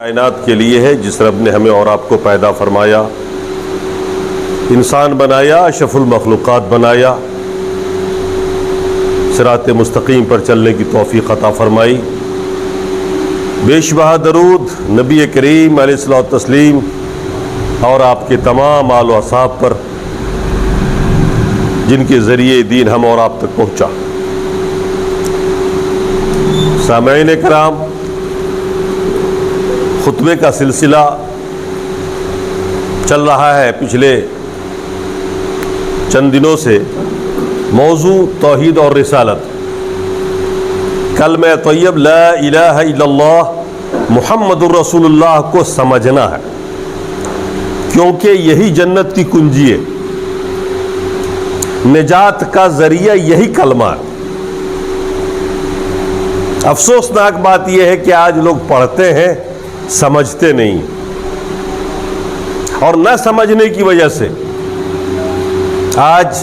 کائنات کے لیے ہے جس رب نے ہمیں اور آپ کو پیدا فرمایا، انسان بنایا، اشرف المخلوقات بنایا، صراط مستقیم پر چلنے کی توفیق عطا فرمائی۔ بے شبہ درود نبی کریم علیہ الصلوۃ والتسلیم اور آپ کے تمام آل و اصحاب پر جن کے ذریعے دین ہم اور آپ تک پہنچا۔ سامعین کرام، خطبے کا سلسلہ چل رہا ہے پچھلے چند دنوں سے، موضوع توحید اور رسالت، کلمہ طیب لا الہ الا اللہ محمد الرسول اللہ کو سمجھنا ہے، کیونکہ یہی جنت کی کنجی ہے، نجات کا ذریعہ یہی کلمہ ہے۔ افسوسناک بات یہ ہے کہ آج لوگ پڑھتے ہیں، سمجھتے نہیں، اور نہ سمجھنے کی وجہ سے آج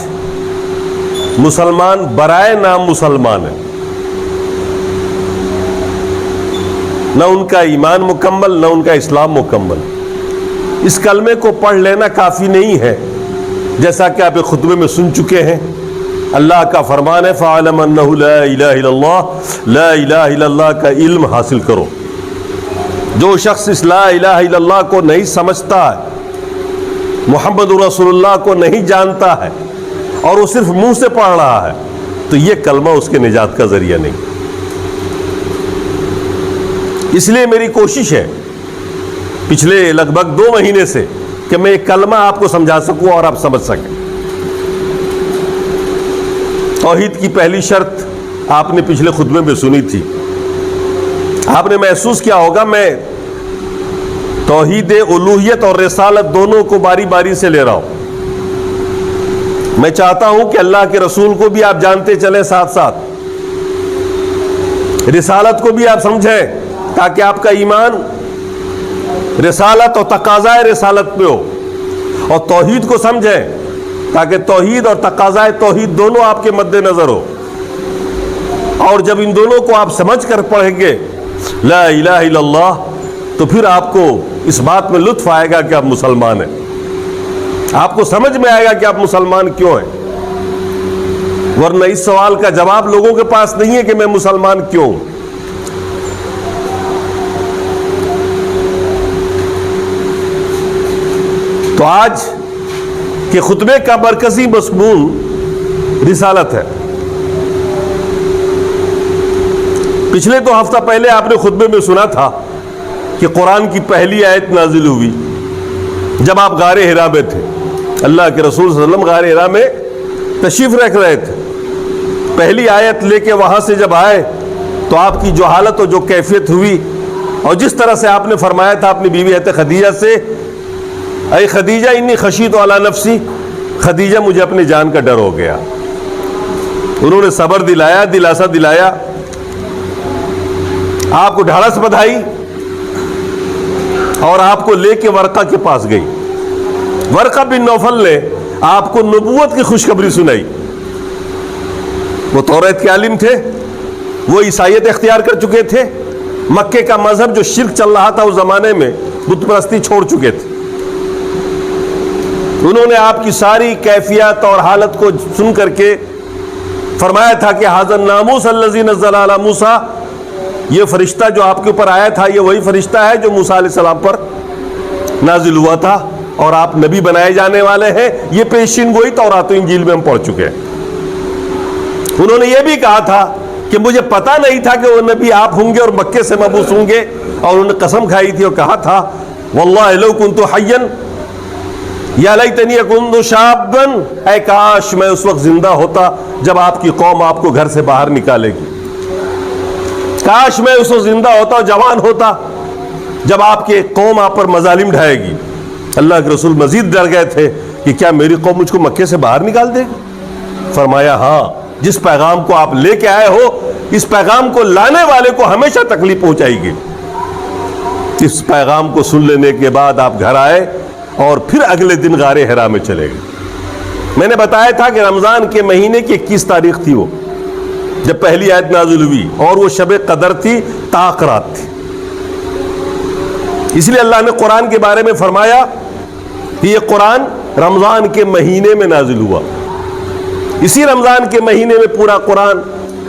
مسلمان برائے نام مسلمان ہیں، نہ ان کا ایمان مکمل، نہ ان کا اسلام مکمل۔ اس کلمے کو پڑھ لینا کافی نہیں ہے، جیسا کہ آپ خطبے میں سن چکے ہیں۔ اللہ کا فرمان ہے فَاعْلَمْ أَنَّهُ لَا إِلَهَ إِلَّا اللَّهُ، لا الہ الا اللہ کا علم حاصل کرو۔ جو شخص اس لا الہ الا اللہ کو نہیں سمجھتا ہے، محمد رسول اللہ کو نہیں جانتا ہے، اور وہ صرف منہ سے پڑھ رہا ہے، تو یہ کلمہ اس کے نجات کا ذریعہ نہیں۔ اس لیے میری کوشش ہے پچھلے لگ بھگ 2 مہینے سے کہ میں ایک کلمہ آپ کو سمجھا سکوں اور آپ سمجھ سکیں۔ توحید کی پہلی شرط آپ نے پچھلے خطبے میں سنی تھی، آپ نے محسوس کیا ہوگا میں توحید الوہیت اور رسالت دونوں کو باری باری سے لے رہا ہوں۔ میں چاہتا ہوں کہ اللہ کے رسول کو بھی آپ جانتے چلیں، ساتھ ساتھ رسالت کو بھی آپ سمجھیں، تاکہ آپ کا ایمان رسالت اور تقاضائے رسالت پہ ہو، اور توحید کو سمجھیں تاکہ توحید اور تقاضائے توحید دونوں آپ کے مد نظر ہو۔ اور جب ان دونوں کو آپ سمجھ کر پڑھیں گے لا الہ الا اللہ، تو پھر آپ کو اس بات میں لطف آئے گا کہ آپ مسلمان ہیں، آپ کو سمجھ میں آئے گا کہ آپ مسلمان کیوں ہیں۔ ورنہ اس سوال کا جواب لوگوں کے پاس نہیں ہے کہ میں مسلمان کیوں ہوں۔ تو آج کے خطبے کا مرکزی مضمون رسالت ہے۔ پچھلے 2 ہفتہ پہلے آپ نے خطبے میں سنا تھا کہ قرآن کی پہلی آیت نازل ہوئی جب آپ غار حرا میں تھے، اللہ کے رسول صلی اللہ علیہ وسلم غار حرا میں تشریف رکھ رہے تھے۔ پہلی آیت لے کے وہاں سے جب آئے تو آپ کی جو حالت اور جو کیفیت ہوئی، اور جس طرح سے آپ نے فرمایا تھا اپنی بیوی حضرت خدیجہ سے، اے خدیجہ انی خشیت علی نفسی، خدیجہ مجھے اپنی جان کا ڈر ہو گیا۔ انہوں نے صبر دلایا، دلاسا دلایا، آپ کو ڈھارس بدھائی، اور آپ کو لے کے ورقہ کے پاس گئی۔ ورقہ بن نوفل نے آپ کو نبوت کی خوشخبری سنائی۔ وہ توریت کے عالم تھے، وہ عیسائیت اختیار کر چکے تھے، مکے کا مذہب جو شرک چل رہا تھا اس زمانے میں، بت پرستی چھوڑ چکے تھے۔ انہوں نے آپ کی ساری کیفیت اور حالت کو سن کر کے فرمایا تھا کہ ھذا الناموس الذی نزل علی موسیٰ، یہ فرشتہ جو آپ کے اوپر آیا تھا یہ وہی فرشتہ ہے جو موسیٰ علیہ السلام پر نازل ہوا تھا، اور آپ نبی بنائے جانے والے ہیں۔ یہ پیشین گوئی تورات و انجیل میں ہم پڑھ چکے ہیں۔ انہوں نے یہ بھی کہا تھا کہ مجھے پتہ نہیں تھا کہ وہ نبی آپ ہوں گے اور مکے سے مبعوث ہوں گے، اور انہوں نے قسم کھائی تھی اور کہا تھا واللہ لو کنت حیا یا لیتنی کنت شابا، اے کاش میں اس وقت زندہ ہوتا جب آپ کی قوم آپ کو گھر سے باہر نکالے گی، کاش میں اس وقت زندہ ہوتا اور جوان ہوتا جب آپ کی قوم آپ پر مظالم ڈھائے گی۔ اللہ کے رسول مزید ڈر گئے تھے کہ کیا میری قوم مجھ کو مکے سے باہر نکال دے گی؟ فرمایا ہاں، جس پیغام کو آپ لے کے آئے ہو اس پیغام کو لانے والے کو ہمیشہ تکلیف پہنچائے گی۔ اس پیغام کو سن لینے کے بعد آپ گھر آئے اور پھر اگلے دن غار حرا میں چلے گئے۔ میں نے بتایا تھا کہ رمضان کے مہینے کی 21 تاریخ تھی وہ جب پہلی آیت نازل ہوئی، اور وہ شب قدر تھی، طاق رات تھی۔ اس لیے اللہ نے قرآن کے بارے میں فرمایا کہ یہ قرآن رمضان کے مہینے میں نازل ہوا. اسی رمضان کے مہینے میں پورا قرآن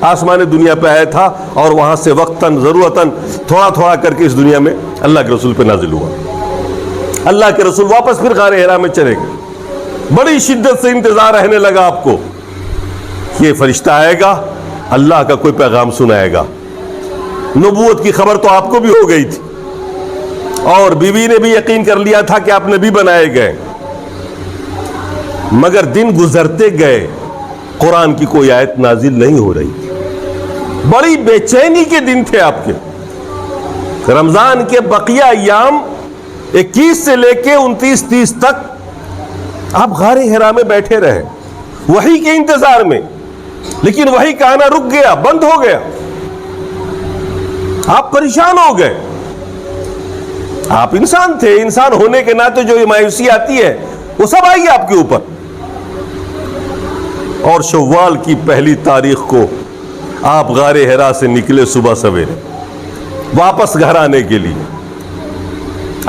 آسمان دنیا پہ آیا تھا اور وہاں سے وقتاً ضرورتاً تھوڑا تھوڑا کر کے اس دنیا میں اللہ کے رسول پہ نازل ہوا. اللہ کے رسول واپس پھر غار حرا میں چلے گئے. بڑی شدت سے انتظار رہنے لگا آپ کو، یہ فرشتہ آئے گا، اللہ کا کوئی پیغام سنائے گا. نبوت کی خبر تو آپ کو بھی ہو گئی تھی اور بیوی نے بھی یقین کر لیا تھا کہ آپ نبی بنائے گئے. مگر دن گزرتے گئے، قرآن کی کوئی آیت نازل نہیں ہو رہی تھی. بڑی بے چینی کے دن تھے آپ کے. رمضان کے بقیہ ایام 21 سے لے کے 29 30 تک آپ غار حرا میں بیٹھے رہے وحی کے انتظار میں، لیکن وحی کا آنا رک گیا، بند ہو گیا. آپ پریشان ہو گئے. آپ انسان تھے، انسان ہونے کے ناطے جو مایوسی آتی ہے وہ سب آئی آپ کے اوپر. اور شوال کی پہلی تاریخ کو آپ غار حرا سے نکلے صبح سویرے واپس گھر آنے کے لیے.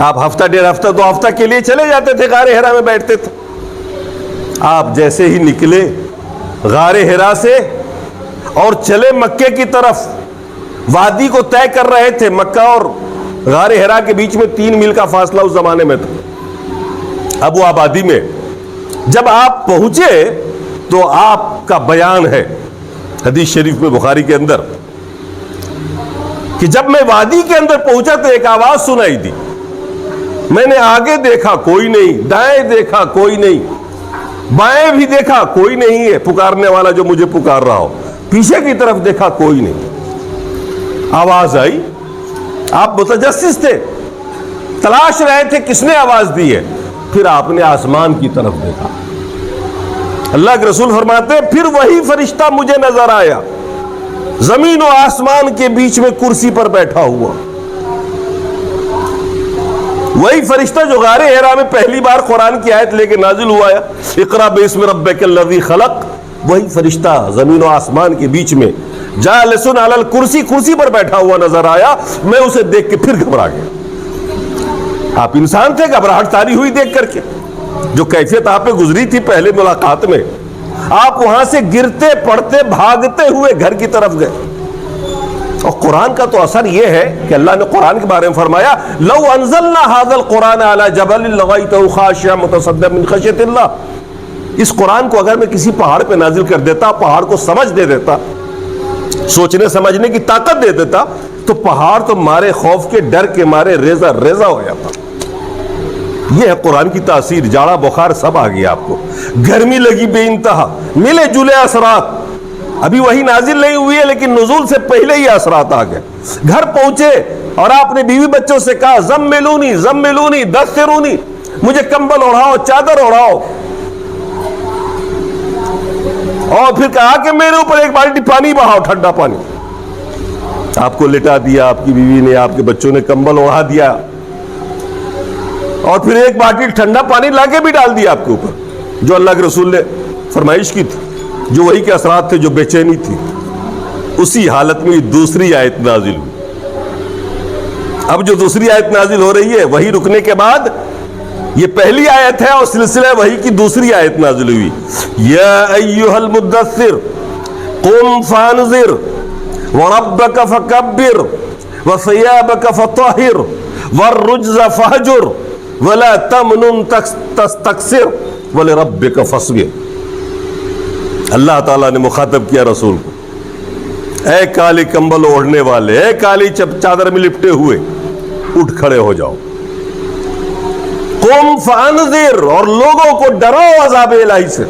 آپ ہفتہ ڈیڑھ ہفتہ 2 ہفتہ کے لیے چلے جاتے تھے، غار حرا میں بیٹھتے تھے. آپ جیسے ہی نکلے غار حرا سے اور چلے مکے کی طرف، وادی کو طے کر رہے تھے. مکہ اور غار حرا کے بیچ میں 3 میل کا فاصلہ اس زمانے میں تھا. اب وہ آبادی میں جب آپ پہنچے تو آپ کا بیان ہے حدیث شریف میں بخاری کے اندر کہ جب میں وادی کے اندر پہنچا تو ایک آواز سنائی دی. میں نے آگے دیکھا کوئی نہیں، دائیں دیکھا کوئی نہیں، بائیں بھی دیکھا کوئی نہیں ہے پکارنے والا جو مجھے پکار رہا ہو. پیچھے کی طرف دیکھا کوئی نہیں. آواز آئی، آپ متجسس تھے، تلاش رہے تھے کس نے آواز دی ہے. پھر آپ نے آسمان کی طرف دیکھا. اللہ کے رسول فرماتے ہیں پھر وہی فرشتہ مجھے نظر آیا، زمین و آسمان کے بیچ میں کرسی پر بیٹھا ہوا. وہی فرشتہ جو غار حرا میں پہلی بار قرآن کی آیت لے کے نازل ہوا ہے، اقرا باسم ربک الذی خلق، وہی فرشتہ زمین و آسمان کے بیچ میں جالس علی الکرسی، کرسی پر بیٹھا ہوا نظر آیا. میں اسے دیکھ کے پھر گھبرا گیا. آپ انسان تھے، گھبراہٹ تاری ہوئی دیکھ کر کے. جو کیفیت آپ پہ گزری تھی پہلے ملاقات میں، آپ وہاں سے گرتے پڑتے بھاگتے ہوئے گھر کی طرف گئے. اور قرآن کا تو اثر یہ ہے کہ اللہ نے قرآن کے بارے میں فرمایا لو انزلنا هذا القرآن على جبل لرأيته خاشعا متصدعا من خشية اللہ. اس قرآن کو اگر میں کسی پہاڑ پہ نازل کر دیتا، پہاڑ کو سمجھ دے دیتا، سوچنے سمجھنے کی طاقت دے دیتا، تو پہاڑ تو مارے خوف کے ڈر کے مارے ریزہ ریزہ ہو جاتا. یہ ہے قرآن کی تاثیر. جاڑا بخار سب آ گیا آپ کو، گرمی لگی بے انتہا، ملے جلے اثرات. ابھی وہی نازل نہیں ہوئی ہے لیکن نزول سے پہلے ہی اثرات آ گئے. گھر پہنچے اور آپ نے بیوی بچوں سے کہا زملونی زملونی دثرونی، مجھے کمبل اڑاؤ، چادر اڑاؤ. اور پھر کہا کہ میرے اوپر ایک بالٹی پانی بہاؤ، ٹھنڈا پانی. آپ کو لٹا دیا، آپ کی بیوی نے، آپ کے بچوں نے کمبل اڑا دیا اور پھر ایک باٹی ٹھنڈا پانی لا کے بھی ڈال دیا آپ کے اوپر، جو اللہ کے رسول نے فرمائش کی تھی، جو وہی کے اثرات تھے، جو بے چینی تھی. اسی حالت میں دوسری آیت نازل ہوئی. اب جو دوسری آیت نازل ہو رہی ہے وہی رکنے کے بعد یہ پہلی آیت ہے اور سلسلہ وہی کی دوسری آیت نازل ہوئی. یا ایھا المدثر قم فانذر وربک فکبر وثیابک فطہر والرجز فہجر ولا تمنن تستکثر ولربک فاصبر. اللہ تعالیٰ نے مخاطب کیا رسول کو، اے کالی کمبل اوڑھنے والے، اے کالی چادر میں لپٹے ہوئے، اٹھ کھڑے ہو جاؤ. قم فانذر، اور لوگوں کو ڈراؤ عذاب الہی سے.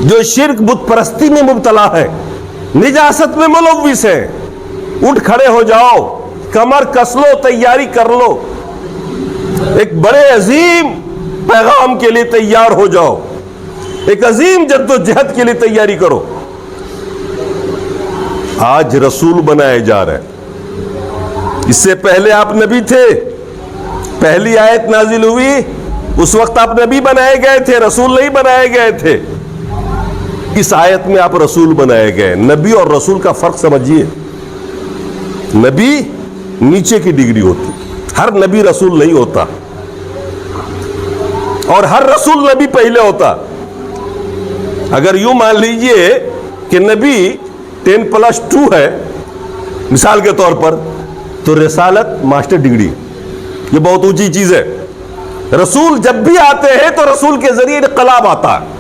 جو شرک بت پرستی میں مبتلا ہے، نجاست میں ملوث ہے، اٹھ کھڑے ہو جاؤ، کمر کس لو، تیاری کر لو، ایک بڑے عظیم پیغام کے لیے تیار ہو جاؤ، ایک عظیم جد و جہد کے لیے تیاری کرو. آج رسول بنائے جا رہے ہیں. اس سے پہلے آپ نبی تھے، پہلی آیت نازل ہوئی اس وقت آپ نبی بنائے گئے تھے، رسول نہیں بنائے گئے تھے. اس آیت میں آپ رسول بنائے گئے. نبی اور رسول کا فرق سمجھیے. نبی نیچے کی ڈگری ہوتی، ہر نبی رسول نہیں ہوتا، اور ہر رسول نبی پہلے ہوتا۔ اگر یوں مان لیجئے کہ نبی 10+2 ہے مثال کے طور پر، تو رسالت ماسٹر ڈگری، یہ بہت اونچی چیز ہے۔ رسول جب بھی آتے ہیں تو رسول کے ذریعے انقلاب آتا ہے۔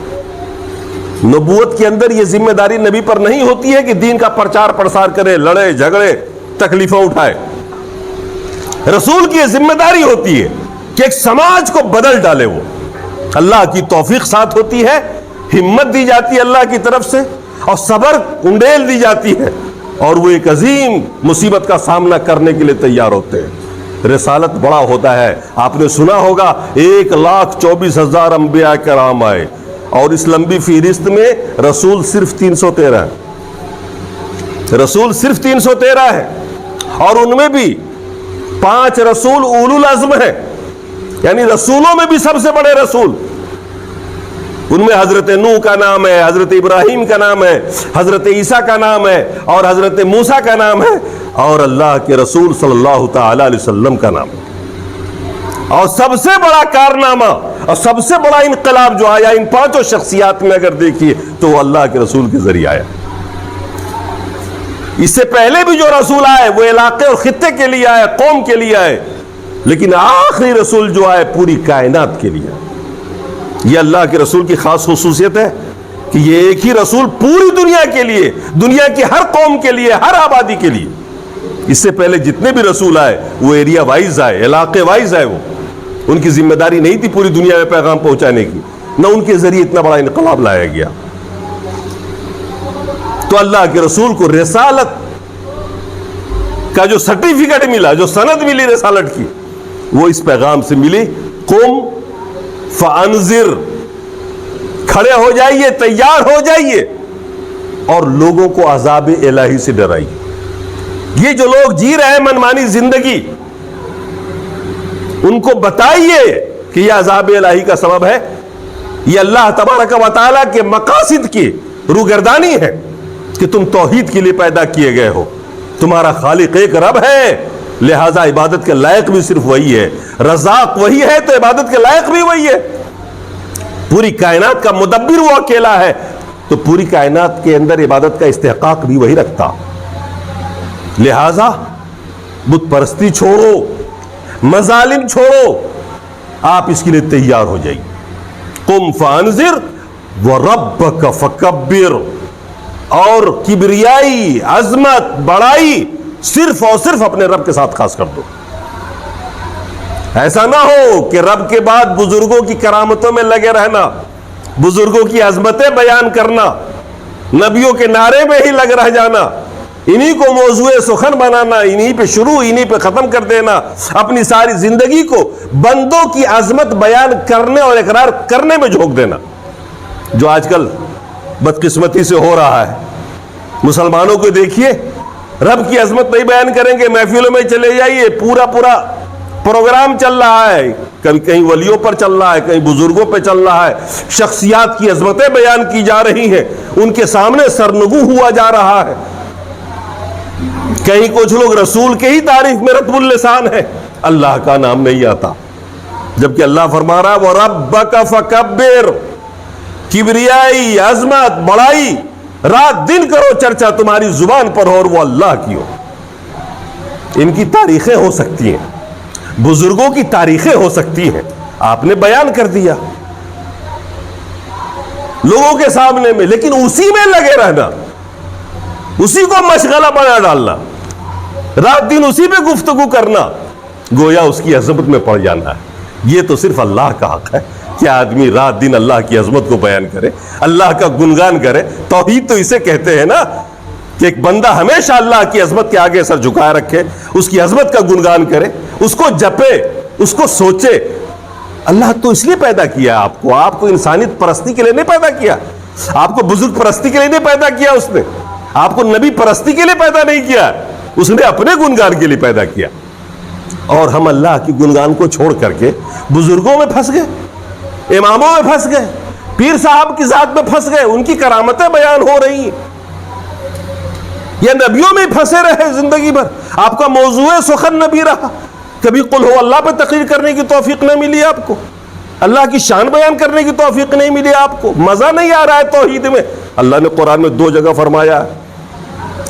نبوت کے اندر یہ ذمہ داری نبی پر نہیں ہوتی ہے کہ دین کا پرچار پرسار کرے، لڑے جھگڑے، تکلیفیں اٹھائے۔ رسول کی یہ ذمہ داری ہوتی ہے کہ ایک سماج کو بدل ڈالے۔ وہ اللہ کی توفیق ساتھ ہوتی ہے، ہمت دی جاتی ہے اللہ کی طرف سے، اور صبر انڈیل دی جاتی ہے، اور وہ ایک عظیم مصیبت کا سامنا کرنے کے لیے تیار ہوتے ہیں۔ رسالت بڑا ہوتا ہے۔ آپ نے سنا ہوگا 1,24,000 انبیاء کرام آئے، اور اس لمبی فہرست میں رسول صرف 313 ہے۔ رسول صرف 313 ہے، اور ان میں بھی 5 رسول اولو العزم ہیں، یعنی رسولوں میں بھی سب سے بڑے رسول۔ ان میں حضرت نوح کا نام ہے، حضرت ابراہیم کا نام ہے، حضرت عیسیٰ کا نام ہے، اور حضرت موسیٰ کا نام ہے، اور اللہ کے رسول صلی اللہ تعالی علیہ وسلم کا نام ہے۔ اور سب سے بڑا کارنامہ اور سب سے بڑا انقلاب جو آیا ان 5 شخصیات میں اگر دیکھیے تو وہ اللہ کے رسول کے ذریعے آیا۔ اس سے پہلے بھی جو رسول آئے وہ علاقے اور خطے کے لیے آئے، قوم کے لیے آئے، لیکن آخری رسول جو آئے پوری کائنات کے لیے۔ یہ اللہ کے رسول کی خاص خصوصیت ہے کہ یہ ایک ہی رسول پوری دنیا کے لیے، دنیا کی ہر قوم کے لیے، ہر آبادی کے لیے۔ اس سے پہلے جتنے بھی رسول آئے وہ ایریا وائز آئے، علاقے وائز آئے، وہ ان کی ذمہ داری نہیں تھی پوری دنیا میں پیغام پہنچانے کی، نہ ان کے ذریعے اتنا بڑا انقلاب لایا گیا۔ تو اللہ کے رسول کو رسالت کا جو سرٹیفکیٹ ملا، جو سند ملی رسالت کی، وہ اس پیغام سے ملی، قم فانذر، کھڑے ہو جائیے، تیار ہو جائیے، اور لوگوں کو عذاب الہی سے ڈرائیے۔ یہ جو لوگ جی رہے ہیں منمانی زندگی، ان کو بتائیے کہ یہ عذاب الہی کا سبب ہے، یہ اللہ تبارک و تعالیٰ کے مقاصد کی روگردانی ہے کہ تم توحید کے لیے پیدا کیے گئے ہو، تمہارا خالق ایک رب ہے، لہذا عبادت کے لائق بھی صرف وہی ہے، رزاق وہی ہے تو عبادت کے لائق بھی وہی ہے، پوری کائنات کا مدبر وہ اکیلا ہے، تو پوری کائنات کے اندر عبادت کا استحقاق بھی وہی رکھتا۔ لہذا بت پرستی چھوڑو، مظالم چھوڑو، آپ اس کے لیے تیار ہو جائیے۔ قم فانذر وربک فکبر، اور کبریائی، عظمت، بڑائی صرف اور صرف اپنے رب کے ساتھ خاص کر دو۔ ایسا نہ ہو کہ رب کے بعد بزرگوں کی کرامتوں میں لگے رہنا، بزرگوں کی عظمتیں بیان کرنا، نبیوں کے نعرے میں ہی لگ رہ جانا، انہی کو موضوع سخن بنانا، انہی پہ شروع انہی پہ ختم کر دینا، اپنی ساری زندگی کو بندوں کی عظمت بیان کرنے اور اقرار کرنے میں جھونک دینا، جو آج کل بدقسمتی سے ہو رہا ہے۔ مسلمانوں کو دیکھیے، رب کی عظمت نہیں بیان کریں گے، محفلوں میں چلے جائیے، پورا پروگرام چل رہا ہے، کبھی کہیں ولیوں پر چل رہا ہے، کہیں بزرگوں پہ چل رہا ہے، شخصیات کی عظمتیں بیان کی جا رہی ہیں، ان کے سامنے سرنگو ہوا جا رہا ہے۔ کہیں کچھ لوگ رسول کے ہی تعریف میں رطب اللسان ہے، اللہ کا نام نہیں آتا، جبکہ اللہ فرما رہا ہے وَرَبَّكَ فَكَبِّرْ، کبریائی، عظمت، بڑائی رات دن کرو چرچا تمہاری زبان پر ہو، اور وہ اللہ کی ہو۔ ان کی تاریخیں ہو سکتی ہیں، بزرگوں کی تاریخیں ہو سکتی ہیں، آپ نے بیان کر دیا لوگوں کے سامنے میں، لیکن اسی میں لگے رہنا، اسی کو مشغلہ بنا ڈالنا، رات دن اسی پہ گفتگو کرنا، گویا اس کی عظمت میں پڑ جانا ہے۔ یہ تو صرف اللہ کا حق ہے کہ آدمی رات دن اللہ کی عظمت کو بیان کرے، اللہ کا گنگان کرے۔ توحید تو اسے کہتے ہیں نا کہ ایک بندہ ہمیشہ اللہ کی عظمت کے آگے سر جھکائے رکھے، اس کی عظمت کا گنگان کرے، اس کو جپے، اس کو سوچے۔ اللہ تو اس لیے پیدا کیا آپ کو انسانیت پرستی کے لیے نہیں پیدا کیا، آپ کو بزرگ پرستی کے لیے نہیں پیدا کیا، اس نے آپ کو نبی پرستی کے لیے پیدا نہیں کیا، اس نے اپنے گنگان کے لیے پیدا کیا۔ اور ہم اللہ کی گنگان کو چھوڑ کر کے بزرگوں میں پھنس گئے، اماموں میں پھنس گئے، پیر صاحب کی ذات میں پھنس گئے، ان کی کرامتیں بیان ہو رہی ہیں، یا نبیوں میں پھنسے رہے زندگی بھر، آپ کا موضوع سخن نبی رہا، کبھی قل ہو اللہ پہ تقریر کرنے کی توفیق نہ ملی آپ کو، اللہ کی شان بیان کرنے کی توفیق نہیں ملی آپ کو، مزہ نہیں آ رہا ہے توحید میں؟ اللہ نے قرآن میں 2 جگہ فرمایا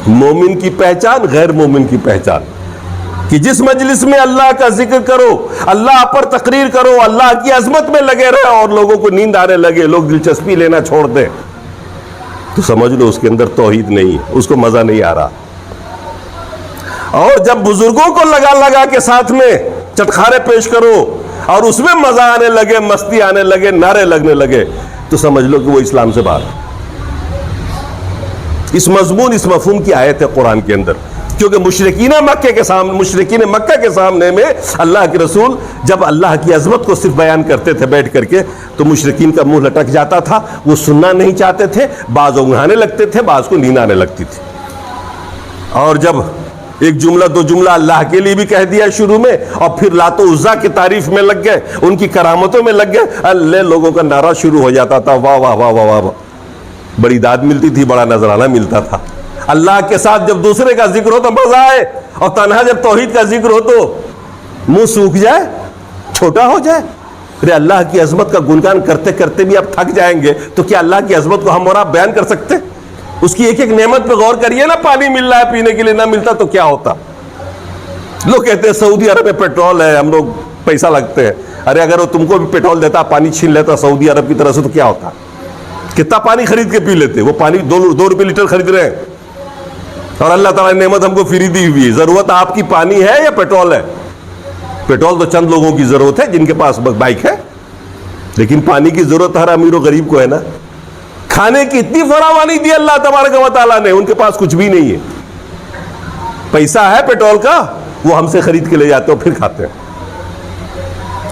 مومن کی پہچان، غیر مومن کی پہچان، کہ جس مجلس میں اللہ کا ذکر کرو، اللہ پر تقریر کرو، اللہ کی عظمت میں لگے رہے اور لوگوں کو نیند آنے لگے، لوگ دلچسپی لینا چھوڑ دیں، تو سمجھ لو اس کے اندر توحید نہیں ہے، اس کو مزہ نہیں آ رہا۔ اور جب بزرگوں کو لگا کے ساتھ میں چٹخارے پیش کرو اور اس میں مزہ آنے لگے، مستی آنے لگے، نعرے لگنے لگے، تو سمجھ لو کہ وہ اسلام سے باہر۔ اس مضمون، اس مفہوم کی آیت ہے قرآن کے اندر، کیونکہ مشرکین مکہ کے سامنے میں اللہ کے رسول جب اللہ کی عظمت کو صرف بیان کرتے تھے بیٹھ کر کے، تو مشرکین کا منہ لٹک جاتا تھا، وہ سننا نہیں چاہتے تھے، بعض اونگھانے لگتے تھے، بعض کو نیند آنے لگتی تھی۔ اور جب ایک جملہ 2 جملہ اللہ کے لیے بھی کہہ دیا شروع میں، اور پھر لات و عزا کی تعریف میں لگ گئے، ان کی کرامتوں میں لگ گئے، اللہ لوگوں کا نعرہ شروع ہو جاتا تھا، واہ واہ واہ واہ واہ، بڑی داد ملتی تھی، بڑا نذرانہ ملتا تھا۔ اللہ کے ساتھ جب دوسرے کا ذکر ہو تو مزہ آئے، اور تنہا جب توحید کا ذکر ہو تو منہ سوکھ جائے، چھوٹا ہو جائے۔ ارے اللہ کی عظمت کا گنگان کرتے کرتے بھی آپ تھک جائیں گے، تو کیا اللہ کی عظمت کو ہم اور آپ بیان کر سکتے؟ اس کی ایک ایک نعمت پہ غور کریے نا، پانی مل رہا ہے پینے کے لیے، نہ ملتا تو کیا ہوتا؟ لوگ کہتے ہیں سعودی عرب میں پیٹرول ہے، ہم لوگ پیسہ لگتے ہیں۔ ارے اگر وہ تم کو بھی پیٹرول دیتا، پانی چھین لیتا سعودی عرب کی طرف سے، تو کیا ہوتا؟ کتنا پانی خرید کے پی لیتے؟ وہ پانی 2 روپے لیٹر خرید رہے ہیں، اور اللہ تعالیٰ نے نعمت ہم کو فری دی ہوئی ہے۔ ضرورت آپ کی پانی ہے یا پیٹرول ہے؟ پیٹرول تو چند لوگوں کی ضرورت ہے جن کے پاس بائک ہے، لیکن پانی کی ضرورت ہر امیر و غریب کو ہے نا۔ کھانے کی اتنی فراوانی دی اللہ تبارک و تعالیٰ نے، ان کے پاس کچھ بھی نہیں ہے، پیسہ ہے پیٹرول کا، وہ ہم سے خرید کے لے جاتے اور پھر کھاتے ہیں۔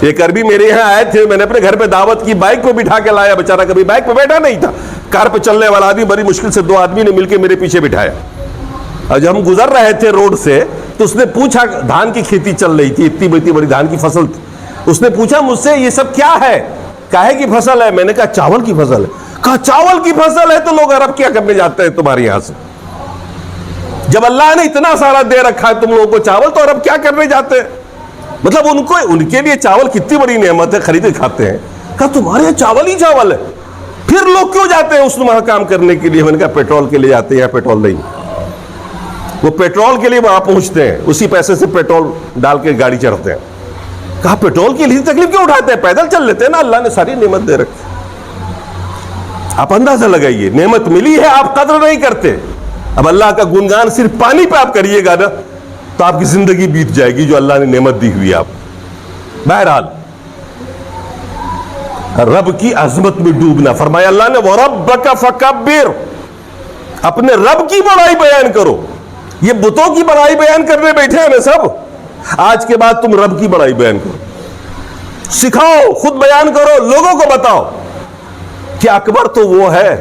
ایک عربی میرے یہاں آئے تھے، میں نے اپنے گھر پہ دعوت کی، بائک پہ بٹھا کے لایا، بیچارہ کبھی بائک پہ بیٹھا نہیں تھا، کار پہ چلنے والا آدمی، بڑی مشکل سے 2 آدمی نے مل کے میرے پیچھے بٹھایا، اور جب ہم گزر رہے تھے روڈ سے تو اس نے پوچھا، دھان کی کھیتی چل رہی تھی، اتنی بڑی دھان کی فصل تھی، اس نے پوچھا مجھ سے یہ سب کیا ہے، کاہے کی فصل ہے؟ میں نے کہا چاول کی فصل ہے۔ کہا چاول کی فصل ہے تو لوگ عرب کیا کرنے جاتے ہیں تمہارے یہاں سے؟ جب اللہ نے اتنا سارا دے رکھا ہے تم لوگوں کو چاول، تو عرب کیا کرنے جاتے ہیں؟ مطلب ان کے لیے چاول کتنی بڑی نعمت ہے، خرید کے کھاتے ہیں۔ کہا تمہارے یہاں چاول ہی چاول ہے، پھر لوگ کیوں جاتے ہیں اس وہاں کام کرنے کے لیے؟ میں نے کہا پیٹرول کے لیے جاتے ہیں، یا پیٹرول نہیں، وہ پیٹرول کے لیے وہاں پہنچتے ہیں، اسی پیسے سے پیٹرول ڈال کے گاڑی چڑھتے ہیں۔ کہا پیٹرول کے لیے تکلیف کیوں اٹھاتے ہیں؟ پیدل چل لیتے ہیں نا، اللہ نے ساری نعمت دے رکھی۔ آپ اندازہ لگائیے، نعمت ملی ہے، آپ قدر نہیں کرتے۔ اب اللہ کا گنگان صرف پانی پہ آپ کریے گا نا، تو آپ کی زندگی بیت جائے گی جو اللہ نے نعمت دی ہوئی ہے آپ۔ بہرحال رب کی عظمت میں ڈوبنا، فرمایا اللہ نے وَرَبَّكَ فَكَبِّرْ، اپنے رب کی بڑائی بیان کرو۔ یہ بتوں کی بڑائی بیان کرنے بیٹھے ہیں نا سب، آج کے بعد تم رب کی بڑائی بیان کرو، سکھاؤ، خود بیان کرو، لوگوں کو بتاؤ کہ اکبر تو وہ ہے،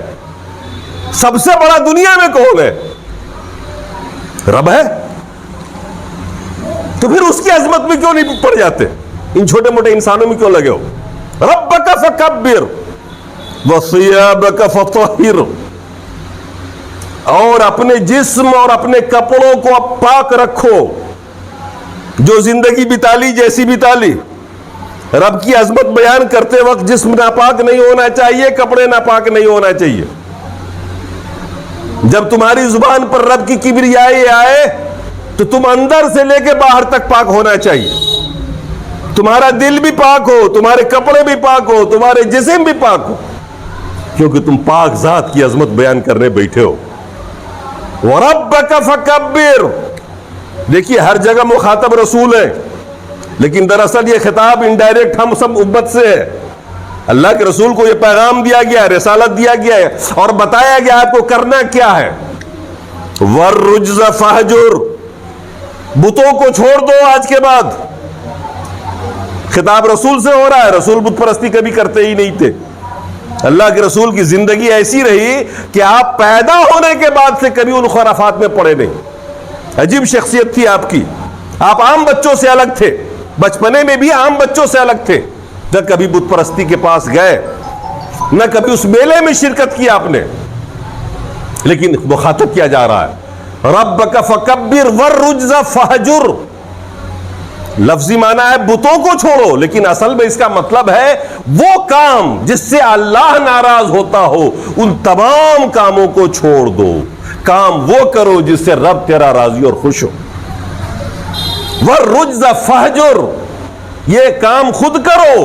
سب سے بڑا دنیا میں کون ہے؟ رب ہے۔ تو پھر اس کی عظمت میں کیوں نہیں پڑ جاتے؟ ان چھوٹے موٹے انسانوں میں کیوں لگے ہو؟ ربک فکبر وثیابک فطہر، اور اپنے جسم اور اپنے کپڑوں کو پاک رکھو۔ جو زندگی بتالی جیسی بتالی، رب کی عظمت بیان کرتے وقت جسم ناپاک نہیں ہونا چاہیے، کپڑے ناپاک نہیں ہونا چاہیے۔ جب تمہاری زبان پر رب کی کبریائی آئے تو تم اندر سے لے کے باہر تک پاک ہونا چاہیے، تمہارا دل بھی پاک ہو، تمہارے کپڑے بھی پاک ہو، تمہارے جسم بھی پاک ہو، کیونکہ تم پاک ذات کی عظمت بیان کرنے بیٹھے ہو۔ وَرَبَّكَ فَكَبِّرْ، دیکھیے ہر جگہ مخاطب رسول ہے، لیکن دراصل یہ خطاب انڈائریکٹ ہم سب امت سے ہے۔ اللہ کے رسول کو یہ پیغام دیا گیا ہے، رسالت دیا گیا ہے، اور بتایا گیا آپ کو کرنا کیا ہے۔ وَالرُّجْزَ فَهْجُرْ، بتوں کو چھوڑ دو آج کے بعد۔ خطاب رسول سے ہو رہا ہے، رسول بت پرستی کبھی کرتے ہی نہیں تھے۔ اللہ کے رسول کی زندگی ایسی رہی کہ آپ پیدا ہونے کے بعد سے کبھی ان خرافات میں پڑے نہیں۔ عجیب شخصیت تھی آپ کی، آپ عام بچوں سے الگ تھے، بچپنے میں بھی عام بچوں سے الگ تھے، نہ کبھی بت پرستی کے پاس گئے، نہ کبھی اس میلے میں شرکت کی آپ نے، لیکن مخاطب کیا جا رہا ہے ربک فکبر والرجز فہجر، لفظی معنی ہے بتوں کو چھوڑو، لیکن اصل میں اس کا مطلب ہے وہ کام جس سے اللہ ناراض ہوتا ہو، ان تمام کاموں کو چھوڑ دو، کام وہ کرو جس سے رب تیرا راضی اور خوش ہو۔ وَالرُّجْزَ فَہْجُرْ، یہ کام خود کرو،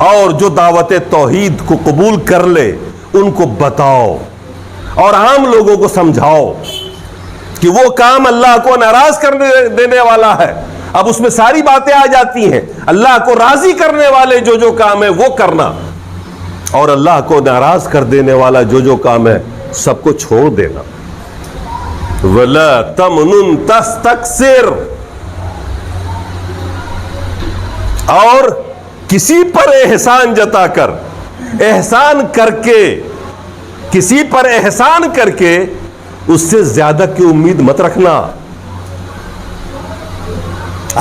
اور جو دعوت توحید کو قبول کر لے ان کو بتاؤ اور عام لوگوں کو سمجھاؤ کہ وہ کام اللہ کو ناراض کرنے دینے والا ہے۔ اب اس میں ساری باتیں آ جاتی ہیں، اللہ کو راضی کرنے والے جو جو کام ہے وہ کرنا، اور اللہ کو ناراض کر دینے والا جو جو کام ہے سب کو چھوڑ دینا۔ وَلَا تَمْنُن تَسْتَكْثِرْ، اور کسی پر احسان جتا کر، احسان کر کے، کسی پر احسان کر کے اس سے زیادہ کی امید مت رکھنا۔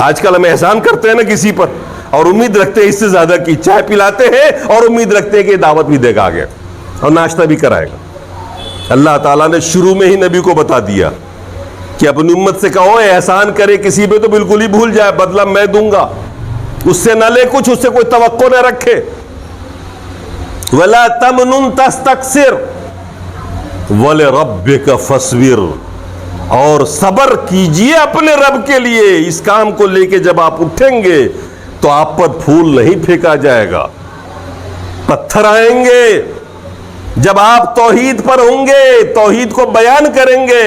آج کل ہم احسان کرتے ہیں نا کسی پر، اور امید رکھتے ہیں اس سے زیادہ کی، چائے پلاتے ہیں اور امید رکھتے ہیں کہ دعوت بھی دے گا آگے اور ناشتہ بھی کرائے گا۔ اللہ تعالیٰ نے شروع میں ہی نبی کو بتا دیا کہ اپنی امت سے کہو احسان کرے کسی پہ تو بالکل ہی بھول جائے، بدلہ میں دوں گا، اس سے نہ لے کچھ، اس سے کوئی توقع نہ رکھے۔ وَلَا تَمْنُن تَسْتَكْثِرْ وَلِرَبِّكَ فَاصْبِرْ، اور صبر کیجئے اپنے رب کے لیے۔ اس کام کو لے کے جب آپ اٹھیں گے تو آپ پر پھول نہیں پھینکا جائے گا، پتھر آئیں گے۔ جب آپ توحید پر ہوں گے، توحید کو بیان کریں گے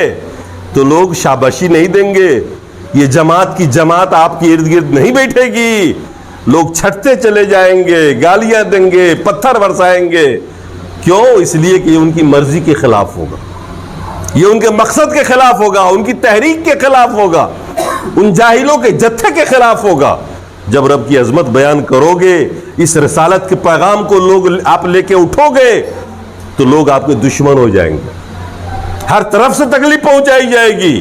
تو لوگ شاباشی نہیں دیں گے، یہ جماعت کی جماعت آپ کی ارد گرد نہیں بیٹھے گی، لوگ چھٹتے چلے جائیں گے، گالیاں دیں گے، پتھر برسائیں گے۔ کیوں؟ اس لیے کہ یہ ان کی مرضی کے خلاف ہوگا، یہ ان کے مقصد کے خلاف ہوگا، ان کی تحریک کے خلاف ہوگا، ان جاہلوں کے جتھے کے خلاف ہوگا۔ جب رب کی عظمت بیان کرو گے، اس رسالت کے پیغام کو لوگ آپ لے کے اٹھو گے تو لوگ آپ کے دشمن ہو جائیں گے، ہر طرف سے تکلیف پہنچائی جائے گی۔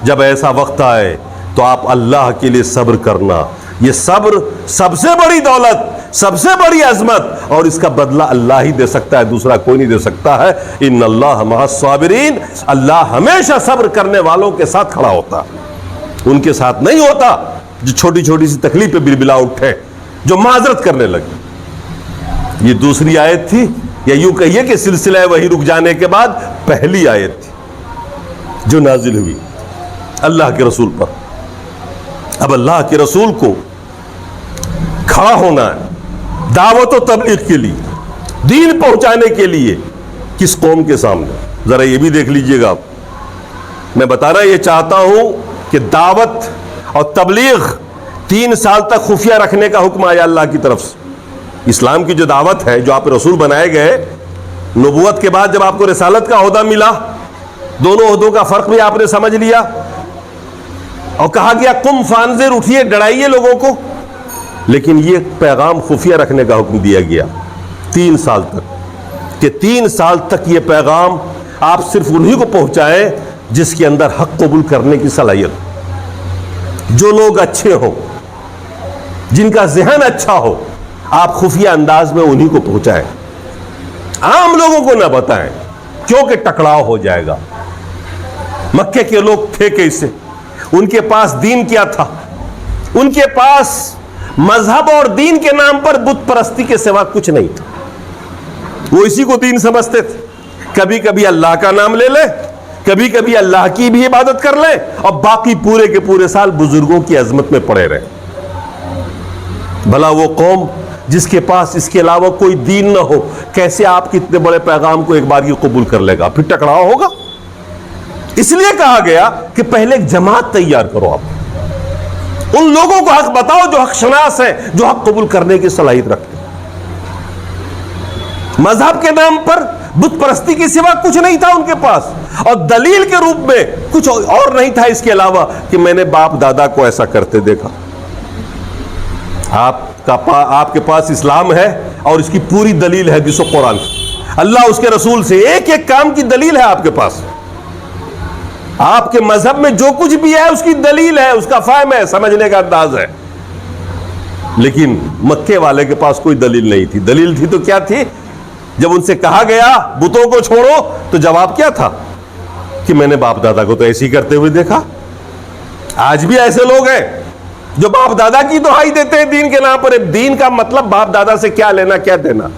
جب ایسا وقت آئے تو آپ اللہ کے لیے صبر کرنا۔ یہ صبر سب سے بڑی دولت، سب سے بڑی عظمت، اور اس کا بدلہ اللہ ہی دے سکتا ہے، دوسرا کوئی نہیں دے سکتا ہے۔ ان اللہ مع الصابرین، اللہ ہمیشہ صبر کرنے والوں کے ساتھ کھڑا ہوتا، ان کے ساتھ نہیں ہوتا جو چھوٹی چھوٹی سی تکلیف پہ بلبلا اٹھے، جو معذرت کرنے لگے۔ یہ دوسری آیت تھی، یا یوں کہیے کہ سلسلہ وحی رک جانے کے بعد پہلی آیت تھی جو نازل ہوئی اللہ کے رسول پر۔ اب اللہ کے رسول کو کھڑا ہونا ہے دعوت و تبلیغ کے لیے، دین پہنچانے کے لیے، کس قوم کے سامنے؟ ذرا یہ بھی دیکھ لیجئے گا۔ میں بتانا یہ چاہتا ہوں کہ دعوت اور تبلیغ 3 سال تک خفیہ رکھنے کا حکم آیا اللہ کی طرف سے۔ اسلام کی جو دعوت ہے، جو آپ رسول بنائے گئے، نبوت کے بعد جب آپ کو رسالت کا عہدہ ملا، دونوں عہدوں کا فرق بھی آپ نے سمجھ لیا، اور کہا گیا قم فانذر، اٹھیے ڈرائیے لوگوں کو، لیکن یہ پیغام خفیہ رکھنے کا حکم دیا گیا 3 سال تک، کہ 3 سال تک یہ پیغام آپ صرف انہی کو پہنچائیں جس کے اندر حق قبول کرنے کی صلاحیت، جو لوگ اچھے ہوں، جن کا ذہن اچھا ہو، آپ خفیہ انداز میں انہی کو پہنچائیں، عام لوگوں کو نہ بتائیں، کیونکہ ٹکراؤ ہو جائے گا۔ مکے کے لوگ تھے کیسے؟ ان کے پاس دین کیا تھا؟ ان کے پاس مذہب اور دین کے نام پر بت پرستی کے سوا کچھ نہیں تھا، وہ اسی کو دین سمجھتے تھے۔ کبھی کبھی اللہ کا نام لے لیں، کبھی کبھی اللہ کی بھی عبادت کر لیں، اور باقی پورے کے پورے سال بزرگوں کی عظمت میں پڑے رہیں۔ بھلا وہ قوم جس کے پاس اس کے علاوہ کوئی دین نہ ہو، کیسے آپ کے اتنے بڑے پیغام کو ایک بار یہ قبول کر لے گا؟ پھر ٹکراؤ ہوگا۔ اس لیے کہا گیا کہ پہلے ایک جماعت تیار کرو، آپ ان لوگوں کو حق بتاؤ جو حق شناس ہیں، جو حق قبول کرنے کی صلاحیت رکھتے ہیں۔ مذہب کے نام پر بت پرستی کے سوا کچھ نہیں تھا ان کے پاس، اور دلیل کے روپ میں کچھ اور نہیں تھا اس کے علاوہ کہ میں نے باپ دادا کو ایسا کرتے دیکھا۔ آپ کے پاس اسلام ہے اور اس کی پوری دلیل ہے حدیث و قرآن، اللہ اس کے رسول سے ایک ایک کام کی دلیل ہے آپ کے پاس۔ آپ کے مذہب میں جو کچھ بھی ہے اس کی دلیل ہے، اس کا فہم ہے، سمجھنے کا انداز ہے۔ لیکن مکے والے کے پاس کوئی دلیل نہیں تھی۔ دلیل تھی تو کیا تھی؟ جب ان سے کہا گیا بتوں کو چھوڑو تو جواب کیا تھا کہ میں نے باپ دادا کو تو ایسے ہی کرتے ہوئے دیکھا۔ آج بھی ایسے لوگ ہیں جو باپ دادا کی دہائی دیتے ہیں دین کے نام پر. دین کا مطلب باپ دادا سے کیا لینا کیا دینا؟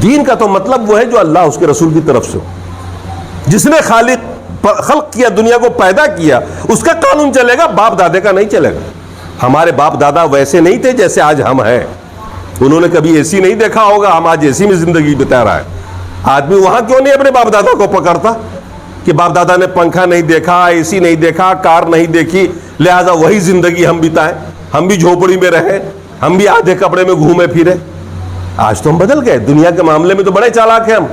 دین کا تو مطلب وہ ہے جو اللہ اس کے رسول کی طرف سے ہو. جس نے خلق کیا, دنیا کو پیدا کیا, اس کا قانون چلے گا, باپ دادے کا نہیں چلے گا. ہمارے باپ دادا ویسے نہیں تھے جیسے آج ہم ہیں. انہوں نے کبھی اے سی نہیں دیکھا ہوگا, ہم آج اے سی میں زندگی بتا رہا ہے. آدمی وہاں کیوں نہیں اپنے باپ دادا کو پکڑتا کہ باپ دادا نے پنکھا نہیں دیکھا, اے سی نہیں دیکھا, کار نہیں دیکھی, لہذا وہی زندگی ہم بتائیں, ہم بھی جھوپڑی میں رہیں, ہم بھی آدھے کپڑے میں گھومے پھرے. آج تو ہم بدل گئے, دنیا کے معاملے میں تو بڑے چالاک ہیں ہم.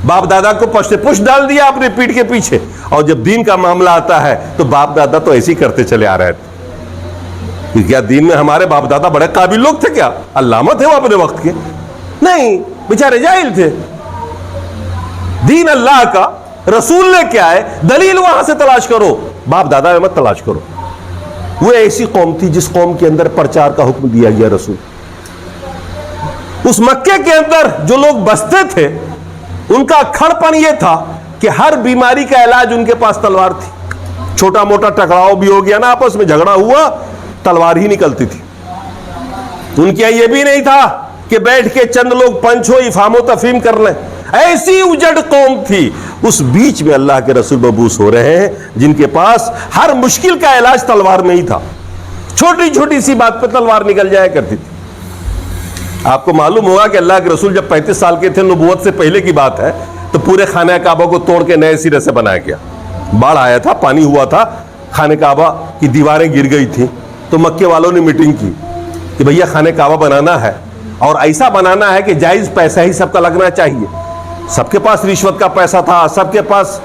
باپ دادا کو پشت ڈال دیا اپنی پیٹھ کے پیچھے, اور جب دین کا معاملہ آتا ہے تو باپ دادا تو ایسے ہی کرتے چلے آ رہے تھے. کیا دین میں ہمارے باپ دادا بڑے قابل لوگ تھے کیا؟ علامہ تھے وہ اپنے وقت کے؟ نہیں, بیچارے جاہل تھے. دین اللہ کا, رسول نے کیا ہے, دلیل وہاں سے تلاش کرو, باپ دادا میں مت تلاش کرو. وہ ایسی قوم تھی جس قوم کے اندر پرچار کا حکم دیا گیا رسول. اس مکے کے اندر جو لوگ بستے تھے ان کا کھڑ پن یہ تھا کہ ہر بیماری کا علاج ان کے پاس تلوار تھی. چھوٹا موٹا ٹکراؤ بھی ہو گیا نا, آپس میں جھگڑا ہوا, تلوار ہی نکلتی تھی. ان کے یہ بھی نہیں تھا کہ بیٹھ کے چند لوگ پنچ ہو افہام و تفہیم کر لیں. ایسی اجڑ قوم تھی. اس بیچ میں اللہ کے رسول مبعوث ہو رہے ہیں جن کے پاس ہر مشکل کا علاج تلوار میں ہی تھا. چھوٹی چھوٹی سی بات پہ تلوار نکل جایا کرتی تھی. آپ کو معلوم ہوگا کہ اللہ کے رسول جب 35 سال کے تھے, نبوت سے پہلے کی بات ہے, تو پورے خانہ کعبہ کو توڑ کے نئے سرے سے بنایا گیا. باڑھ آیا تھا, پانی ہوا تھا, خانہ کعبہ کی دیواریں گر گئی تھیں, تو مکے والوں نے میٹنگ کی کہ بھیا خانہ کعبہ بنانا ہے, اور ایسا بنانا ہے کہ جائز پیسہ ہی سب کا لگنا چاہیے. سب کے پاس رشوت کا پیسہ تھا, سب کے پاس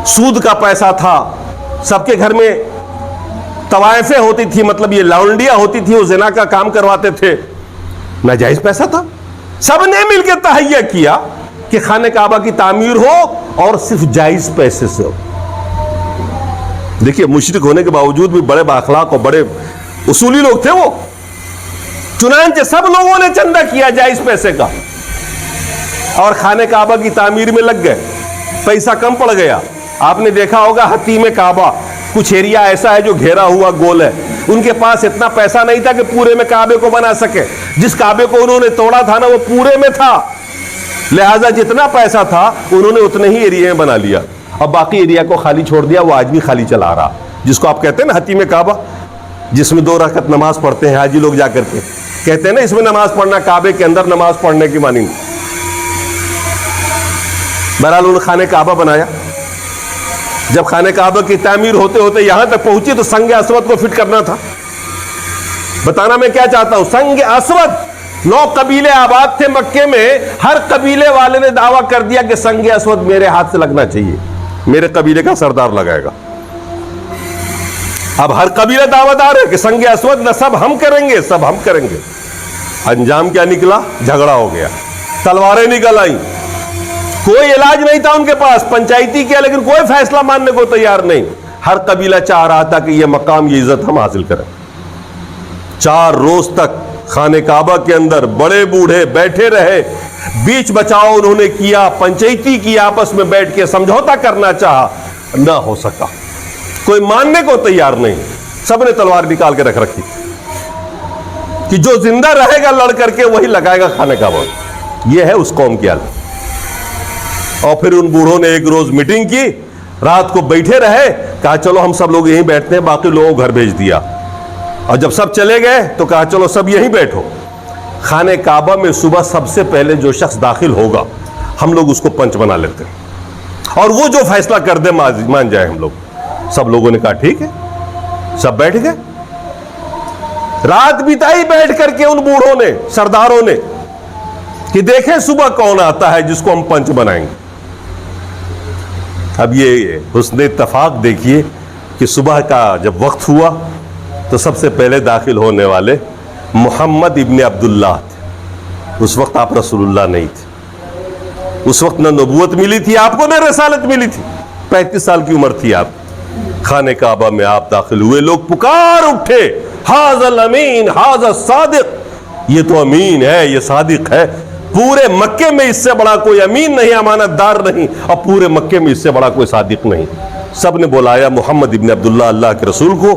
سود کا پیسہ تھا, سب کے گھر میں طوائفیں ہوتی تھی, مطلب یہ لاؤنڈیاں ہوتی تھی, وہ زنا کا کام کرواتے تھے, ناجائز پیسہ تھا. سب نے مل کے تہیہ کیا کہ خانہ کعبہ کی تعمیر ہو اور صرف جائز پیسے سے ہو. دیکھیے, مشرک ہونے کے باوجود بھی بڑے بااخلاق اور بڑے اصولی لوگ تھے وہ. چنانچہ سب لوگوں نے چندہ کیا جائز پیسے کا, اور خانہ کعبہ کی تعمیر میں لگ گئے. پیسہ کم پڑ گیا. آپ نے دیکھا ہوگا حتیم کعبہ, کچھ ایریا ایسا ہے جو گھیرا ہوا گول ہے. ان کے پاس اتنا پیسہ نہیں تھا کہ پورے میں کعبے کو بنا سکے. جس کعبے کو انہوں نے توڑا تھا نا, وہ پورے میں تھا, لہذا جتنا پیسہ تھا انہوں نے اتنے ہی ایریا میں بنا لیا, اور باقی ایریا کو خالی چھوڑ دیا. وہ آج بھی خالی چلا رہا, جس کو آپ کہتے ہیں نا حتیم کعبہ, جس میں 2 رکعت نماز پڑھتے ہیں حاجی لوگ جا کر کے, کہتے ہیں نا اس میں نماز پڑھنا, کعبے کے اندر نماز پڑھنے کی معنی. بہرحال انہوں نے خانہ کعبہ بنایا. جب خانہ کعبہ کی تعمیر ہوتے ہوتے یہاں تک پہنچی تو سنگ اسود کو فٹ کرنا تھا. بتانا میں کیا چاہتا ہوں, سنگ اسود 9 قبیلے آباد تھے مکے میں. ہر قبیلے والے نے دعویٰ کر دیا کہ سنگ اسود میرے ہاتھ سے لگنا چاہیے, میرے قبیلے کا سردار لگائے گا. اب ہر قبیلہ دعوت دار ہے کہ سنگ اسود نہ سب ہم کریں گے, سب ہم کریں گے. انجام کیا نکلا؟ جھگڑا ہو گیا, تلواریں نکل آئیں. کوئی علاج نہیں تھا ان کے پاس, پنچایتی کیا لیکن کوئی فیصلہ ماننے کو تیار نہیں. ہر قبیلہ چاہ رہا تھا کہ یہ مقام, یہ عزت ہم حاصل کریں. 4 روز تک خانہ کعبہ کے اندر بڑے بوڑھے بیٹھے رہے. بیچ بچاؤ انہوں نے کیا, پنچایتی کی, آپس میں بیٹھ کے سمجھوتا کرنا چاہا, نہ ہو سکا. کوئی ماننے کو تیار نہیں. سب نے تلوار نکال کے رکھ رکھی کہ جو زندہ رہے گا لڑ کر کے وہی لگائے گا خانہ کعبہ. یہ ہے اس قوم کی حالت. اور پھر ان بوڑھوں نے ایک روز میٹنگ کی, رات کو بیٹھے رہے, کہا چلو ہم سب لوگ یہیں بیٹھتے ہیں, باقی لوگوں کو گھر بھیج دیا. اور جب سب چلے گئے تو کہا چلو سب یہیں بیٹھو. خانہ کعبہ میں صبح سب سے پہلے جو شخص داخل ہوگا ہم لوگ اس کو پنچ بنا لیتے ہیں, اور وہ جو فیصلہ کر دے مان جائے ہم لوگ. سب لوگوں نے کہا ٹھیک ہے, سب بیٹھ گئے. رات بتائی بیٹھ کر کے ان بوڑھوں نے, سرداروں نے, کہ دیکھیں صبح کون آتا ہے جس کو ہم پنچ بنائیں گے. اب یہ حسن اتفاق دیکھیے کہ صبح کا جب وقت ہوا تو سب سے پہلے داخل ہونے والے محمد ابن عبداللہ تھے. اس وقت آپ رسول اللہ نہیں تھے, اس وقت نہ نبوت ملی تھی آپ کو, نہ رسالت ملی تھی. 35 سال کی عمر تھی آپ. خانہ کعبہ میں آپ داخل ہوئے, لوگ پکار اٹھے, ھذا الامین ھذا الصادق, یہ تو امین ہے, یہ صادق ہے. پورے مکے میں اس سے بڑا کوئی امین نہیں, امانت دار نہیں, اور پورے مکے میں اس سے بڑا کوئی صادق نہیں. سب نے بلایا محمد ابن عبداللہ اللہ کے رسول کو،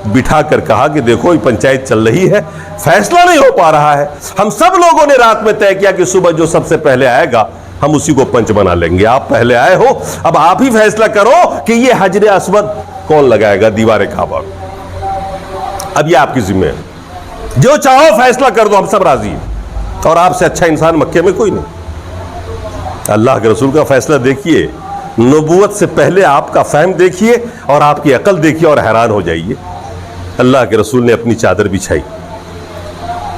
بٹھا کر کہا کہ دیکھو یہ پنچایت چل رہی ہے، فیصلہ نہیں ہو پا رہا ہے، ہم سب لوگوں نے رات میں طے کیا کہ صبح جو سب سے پہلے آئے گا ہم اسی کو پنچ بنا لیں گے، آپ پہلے آئے ہو، اب آپ ہی فیصلہ کرو کہ یہ حجر اسود کون لگائے گا دیوار کعبہ، اب یہ آپ کی ذمہ ہے، جو چاہو فیصلہ کر دو، ہم سب راضی ہیں، اور آپ سے اچھا انسان مکے میں کوئی نہیں۔ اللہ کے رسول کا فیصلہ دیکھیے، نبوت سے پہلے آپ کا فہم دیکھیے اور آپ کی عقل دیکھیے اور حیران ہو جائیے۔ اللہ کے رسول نے اپنی چادر بچھائی،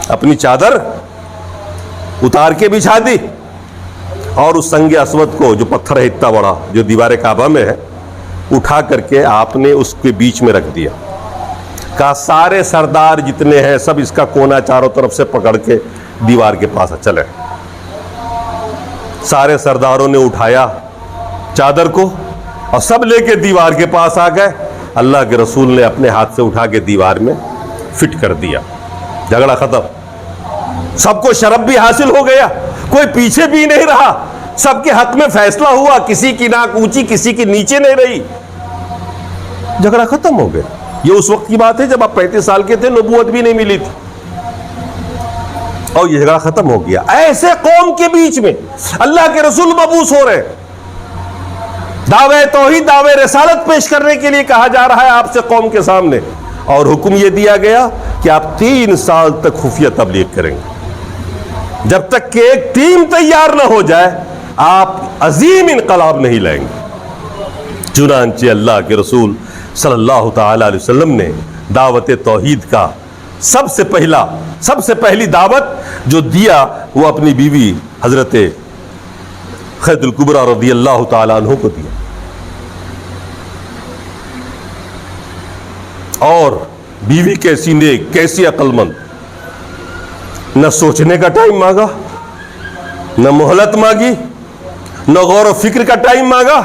اپنی چادر اتار کے بچھا دی، اور اس سنگ اسود کو، جو پتھر ہے اتنا بڑا جو دیوار کعبہ میں ہے، اٹھا کر کے آپ نے اس کے بیچ میں رکھ دیا، کہا سارے سردار جتنے ہیں سب اس کا کونا چاروں طرف سے پکڑ کے دیوار کے پاس چلے۔ سارے سرداروں نے اٹھایا چادر کو اور سب لے کے دیوار کے پاس آ گئے۔ اللہ کے رسول نے اپنے ہاتھ سے اٹھا کے دیوار میں فٹ کر دیا، جھگڑا ختم، سب کو شرف بھی حاصل ہو گیا، کوئی پیچھے بھی نہیں رہا، سب کے حق میں فیصلہ ہوا، کسی کی ناک اونچی کسی کی نیچے نہیں رہی، جھگڑا ختم ہو گیا۔ یہ اس وقت کی بات ہے جب آپ 35 سال کے تھے، نبوت بھی نہیں ملی تھی، اور یہ جھگڑا ختم ہو گیا۔ ایسے قوم کے بیچ میں اللہ کے رسول مبعوث ہو رہے، دعوے توحید دعوے رسالت پیش کرنے کے لیے کہا جا رہا ہے آپ سے قوم کے سامنے، اور حکم یہ دیا گیا کہ آپ 3 سال تک خفیہ تبلیغ کریں گے، جب تک کہ ایک ٹیم تیار نہ ہو جائے آپ عظیم انقلاب نہیں لائیں گے۔ چنانچہ اللہ کے رسول صلی اللہ تعالی علیہ وسلم نے دعوت توحید کا سب سے پہلی دعوت جو دیا وہ اپنی بیوی حضرت خدیجہ الکبریٰ رضی اللہ تعالی عنہ کو دیا، اور بیوی کیسی نیک، کیسی عقل مند، نہ سوچنے کا ٹائم مانگا، نہ مہلت مانگی، نہ غور و فکر کا ٹائم مانگا،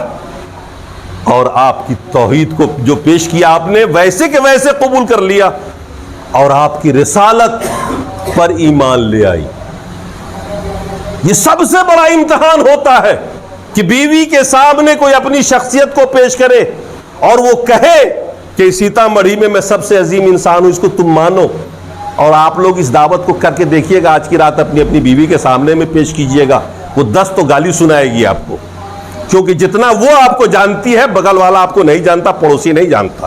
اور آپ کی توحید کو جو پیش کیا آپ نے ویسے کے ویسے قبول کر لیا، اور آپ کی رسالت پر ایمان لے آئی۔ یہ سب سے بڑا امتحان ہوتا ہے کہ بیوی کے سامنے کوئی اپنی شخصیت کو پیش کرے اور وہ کہے کہ سیتامڑھی میں سب سے عظیم انسان ہوں، اس کو تم مانو، اور آپ لوگ اس دعوت کو کر کے دیکھیے گا، آج کی رات اپنی بیوی کے سامنے میں پیش کیجئے گا، وہ 10 تو گالی سنائے گی آپ کو، کیونکہ جتنا وہ آپ کو جانتی ہے بغل والا آپ کو نہیں جانتا، پڑوسی نہیں جانتا۔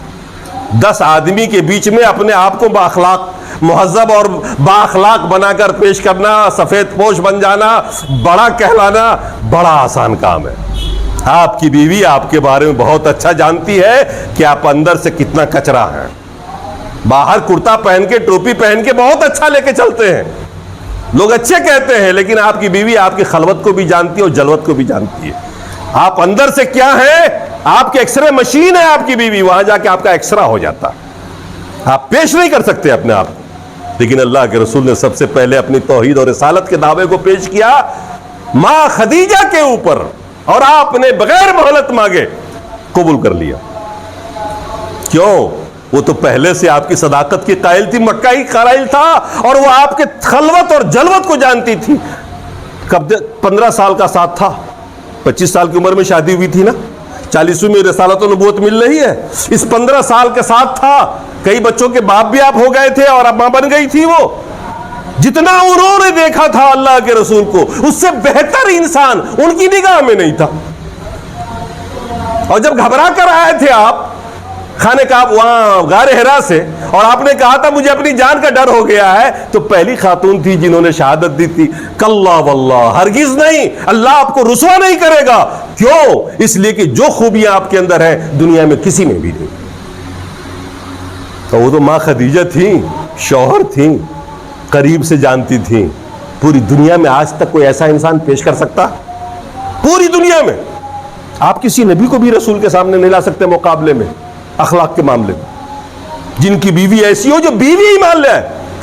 10 آدمی کے بیچ میں اپنے آپ کو بااخلاق، مہذب اور بااخلاق بنا کر پیش کرنا، سفید پوش بن جانا، بڑا کہلانا بڑا آسان کام ہے۔ آپ کی بیوی آپ کے بارے میں بہت اچھا جانتی ہے کہ آپ اندر سے کتنا کچرا ہے، باہر کرتا پہن کے ٹوپی پہن کے بہت اچھا لے کے چلتے ہیں، لوگ اچھے کہتے ہیں، لیکن آپ کی بیوی آپ کی خلوت کو بھی جانتی ہے اور جلوت کو بھی جانتی ہے، آپ اندر سے کیا ہیں، آپ کے ایکس رے مشین ہے آپ کی بیوی، وہاں جا کے آپ کا ایکسرا ہو جاتا، آپ پیش نہیں کر سکتے اپنے آپ کو۔ لیکن اللہ کے رسول نے سب سے پہلے اپنی توحید اور رسالت کے دعوے کو پیش کیا ماں خدیجہ کے اوپر، اور آپ نے بغیر مہلت مانگے قبول کر لیا۔ کیوں؟ وہ تو پہلے سے آپ کی صداقت کی قائل تھی، مکہ ہی قائل تھا، اور وہ آپ کے خلوت اور جلوت کو جانتی تھی۔ کب 15 سال کا ساتھ تھا، 25 سال کی عمر میں شادی ہوئی تھی نا، 40ویں میں رسالت و نبوت مل رہی ہے، اس 15 سال کے ساتھ تھا، کئی بچوں کے باپ بھی آپ ہو گئے تھے اور اب ماں بن گئی تھی وہ۔ جتنا انہوں نے دیکھا تھا اللہ کے رسول کو، اس سے بہتر انسان ان کی نگاہ میں نہیں تھا۔ اور جب گھبرا کر آئے تھے آپ خانہ کعبہ وہاں غار حرا سے، اور آپ نے کہا تھا مجھے اپنی جان کا ڈر ہو گیا ہے، تو پہلی خاتون تھی جنہوں نے شہادت دی تھی، کلا واللہ، ہرگز نہیں، اللہ آپ کو رسوا نہیں کرے گا۔ کیوں؟ اس لیے کہ جو خوبیاں آپ کے اندر ہیں دنیا میں کسی میں بھی نہیں۔ تو وہ تو ماں خدیجہ تھیں، شوہر تھیں، قریب سے جانتی تھیں، پوری دنیا میں آج تک کوئی ایسا انسان پیش کر سکتا؟ پوری دنیا میں آپ کسی نبی کو بھی رسول کے سامنے نہیں لا سکتے مقابلے میں، اخلاق کے معاملے میں، جن کی بیوی ایسی ہو جو بیوی ہی مان لے،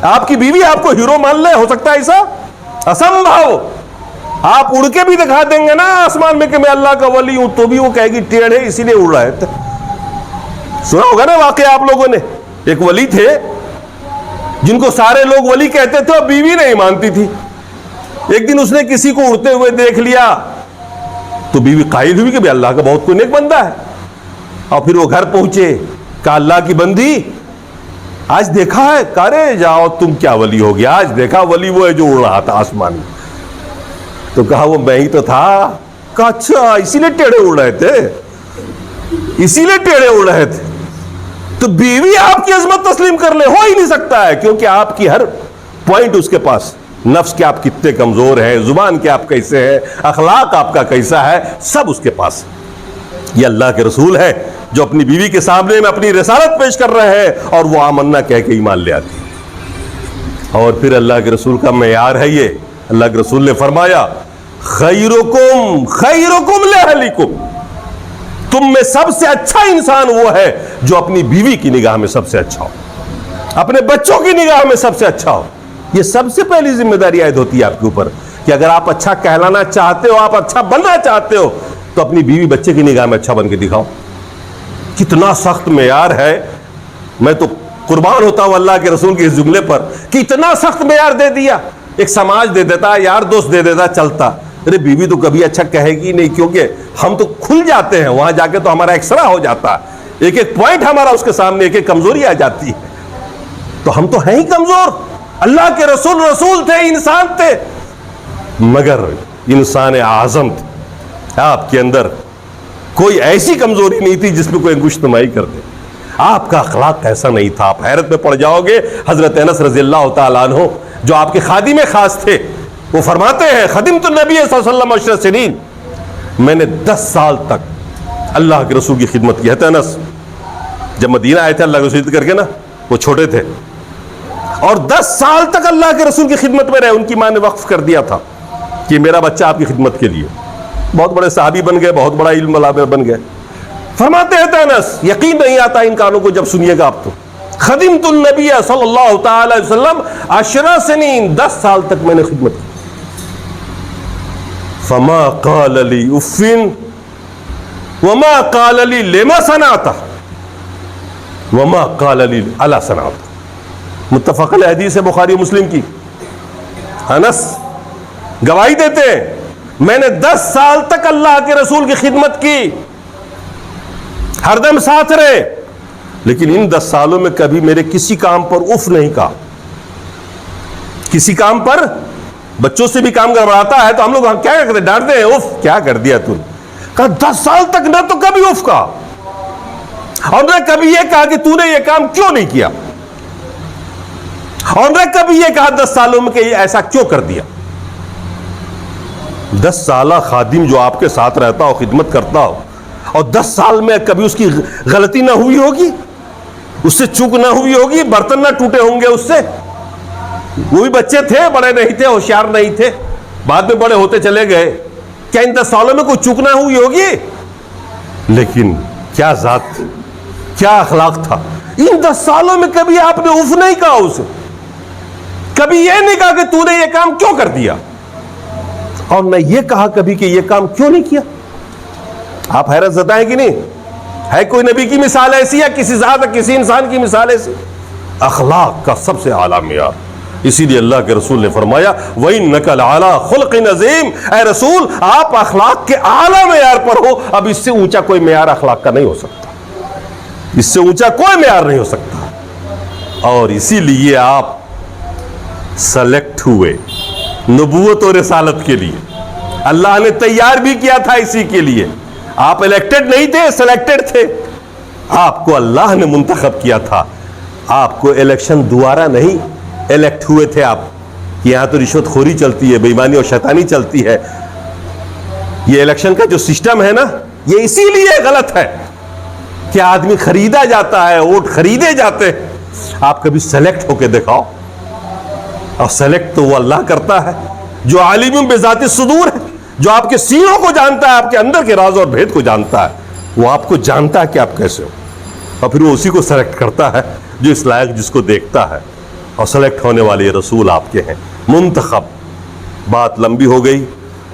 آپ کی بیوی آپ کو ہیرو مان لے، ہو سکتا ہے ایسا؟ اسمبھو۔ آپ اڑ کے بھی دکھا دیں گے نا آسمان میں کہ میں اللہ کا ولی ہوں، تو بھی وہ کہے گی ٹیڑھ ہے اسی لیے اڑ رہا ہے۔ سنا ہوگا نا واقعہ آپ لوگوں نے، ایک ولی تھے جن کو سارے لوگ ولی کہتے تھے اور بیوی نہیں مانتی تھی۔ ایک دن اس نے کسی کو اڑتے ہوئے دیکھ لیا تو بیوی قائل ہوئی کہ اللہ کا بہت کوئی نیک بندہ ہے، اور پھر وہ گھر پہنچے، کہا اللہ کی بندی آج دیکھا ہے؟ کہا رے جاؤ تم کیا ولی ہو گیا، آج دیکھا ولی وہ ہے جو اڑ رہا تھا آسمان میں۔ تو کہا وہ میں ہی تو تھا۔ کہا اچھا اسی لیے ٹیڑھے اڑ رہے تھے، اسی لیے ٹیڑھے اڑ رہے تھے۔ تو بیوی آپ کی عظمت تسلیم کر لے، ہو ہی نہیں سکتا ہے، کیونکہ آپ کی ہر پوائنٹ اس کے پاس، نفس کے آپ کتنے کمزور ہیں، زبان کے آپ کیسے ہیں، اخلاق آپ کا کیسا ہے، سب اس کے پاس۔ یہ اللہ کے رسول ہے جو اپنی بیوی کے سامنے میں اپنی رسالت پیش کر رہے ہیں اور وہ آمنا کہہ کے ایمان لے آتی ہے۔ اور پھر اللہ کے رسول کا معیار ہے یہ، اللہ کے رسول نے فرمایا خیرکم خیرکم لأہلکم، تم میں سب سے اچھا انسان وہ ہے جو اپنی بیوی کی نگاہ میں سب سے اچھا ہو، اپنے بچوں کی نگاہ میں سب سے اچھا ہو۔ یہ سب سے پہلی ذمہ داری عائد ہوتی ہے آپ کے اوپر کہ اگر آپ اچھا کہلانا چاہتے ہو، آپ اچھا بننا چاہتے ہو، تو اپنی بیوی بچے کی نگاہ میں اچھا بن کے دکھاؤ۔ کتنا سخت معیار ہے، میں تو قربان ہوتا ہوں اللہ کے رسول کے اس جملے پر کہ اتنا سخت معیار دے دیا۔ ایک سماج دے دیتا، یار دوست دے دیتا، چلتا، ارے بیوی تو کبھی اچھا کہے گی نہیں، کیونکہ ہم تو کھل جاتے ہیں وہاں جا کے، تو ہمارا ایکسرا ہو جاتا ہے، ایک ایک پوائنٹ ہمارا اس کے سامنے، ایک ایک کمزوری آ جاتی ہے، تو ہم تو ہیں ہی کمزور۔ اللہ کے رسول رسول تھے، انسان تھے، مگر انسان اعظم تھے، آپ کے اندر کوئی ایسی کمزوری نہیں تھی جس میں کوئی انگشت نمائی کر دے۔ آپ کا اخلاق ایسا نہیں تھا، آپ حیرت میں پڑ جاؤ گے۔ حضرت انس رضی اللہ تعالیٰ عنہ جو آپ کے خادم خاص تھے، وہ فرماتے ہیں خدمت النبی صلی اللہ علیہ وسلم 10 سنین، میں نے 10 سال تک اللہ کے رسول کی خدمت کی ہے۔ انس جب مدینہ آئے تھے اللہ کے رسول کر کے نا، وہ چھوٹے تھے اور 10 سال تک اللہ کے رسول کی خدمت میں رہے۔ ان کی ماں نے وقف کر دیا تھا کہ میرا بچہ آپ کی خدمت کے لیے، بہت بڑے صحابی بن گئے، بہت بڑا علم والا بن گئے۔ فرماتے ہیں انس یقین نہیں آتا ان کانوں کو جب سنیے گا آپ تو، خدمت النبی صلی اللہ تعالی علیہ وسلم 10 سنین، 10 سال تک میں نے خدمت کی۔ فما قال لی اف وما قال لی لما صنعت وما قال لی الا صنعت، متفق علیہ حدیث ہے بخاری مسلم کی۔ انس گواہی دیتے ہیں میں نے 10 سال تک اللہ کے رسول کی خدمت کی، ہر دم ساتھ رہے، لیکن ان 10 سالوں میں کبھی میرے کسی کام پر اف نہیں کہا۔ کسی کام پر، بچوں سے بھی کام گڑبڑاتا ہے تو ہم لوگ کیا کرتے ہیں، ڈانٹتے ہیں، اف کیا کر دیا تم۔ کہا 10 سال تک نہ تو کبھی اف کہا اور نہ کبھی یہ کہا کہ تو نے یہ کام کیوں نہیں کیا، اور نہ کبھی یہ کہا 10 سالوں میں کہ ایسا کیوں کر دیا۔ 10 سالہ خادم جو آپ کے ساتھ رہتا ہو، خدمت کرتا ہو، اور 10 سال میں کبھی اس کی غلطی نہ ہوئی ہوگی، اس سے چوک نہ ہوئی ہوگی، برتن نہ ٹوٹے ہوں گے اس سے، وہ بھی بچے تھے، بڑے نہیں تھے، ہوشیار نہیں تھے، بعد میں بڑے ہوتے چلے گئے، کیا ان 10 سالوں میں کوئی چوک نہ ہوئی ہوگی؟ لیکن کیا ذات، کیا اخلاق تھا۔ ان 10 سالوں میں کبھی آپ نے اف نہیں کہا اسے، کبھی یہ نہیں کہا کہ تو نے یہ کام کیوں کر دیا، اور نہ یہ کہا کبھی کہ یہ کام کیوں نہیں کیا۔ آپ حیرت زدہ ہیں کہ نہیں؟ ہے کوئی نبی کی مثال ایسی یا کسی ذات، کسی انسان کی مثال ایسی؟ اخلاق کا سب سے اعلیٰ معیار۔ اسی لیے اللہ کے رسول نے فرمایا وَإِنَّكَ لَعَلَىٰ خُلْقٍ عَظِيمٍ، اے رسول آپ اخلاق کے اعلیٰ معیار پر ہو۔ اب اس سے اونچا کوئی معیار اخلاق کا نہیں ہو سکتا، اس سے اونچا کوئی معیار نہیں ہو سکتا۔ اور اسی لیے آپ سلیکٹ ہوئے نبوت اور رسالت کے لیے، اللہ نے تیار بھی کیا تھا اسی کے لیے۔ آپ الیکٹڈ نہیں تھے، سلیکٹڈ تھے، آپ کو اللہ نے منتخب کیا تھا۔ آپ کو الیکشن دوبارہ نہیں، الیکٹ ہوئے تھے آپ۔ یہاں تو رشوت خوری چلتی ہے، بے ایمانی اور شیطانی چلتی ہے۔ یہ الیکشن کا جو سسٹم ہے نا، یہ اسی لیے غلط ہے کہ آدمی خریدا جاتا ہے، ووٹ خریدے جاتے ہیں۔ آپ کبھی سلیکٹ ہو کے دکھاؤ، اور سلیکٹ تو وہ اللہ کرتا ہے جو عالم بذات الصدور ہے، جو آپ کے سینوں کو جانتا ہے، آپ کے اندر کے راز اور بھید کو جانتا ہے۔ وہ آپ کو جانتا ہے کہ آپ کیسے ہو، اور پھر وہ اسی کو سلیکٹ کرتا ہے جو اس لائق جس کو دیکھتا ہے۔ اور سلیکٹ ہونے والے رسول آپ کے ہیں، منتخب۔ بات لمبی ہو گئی،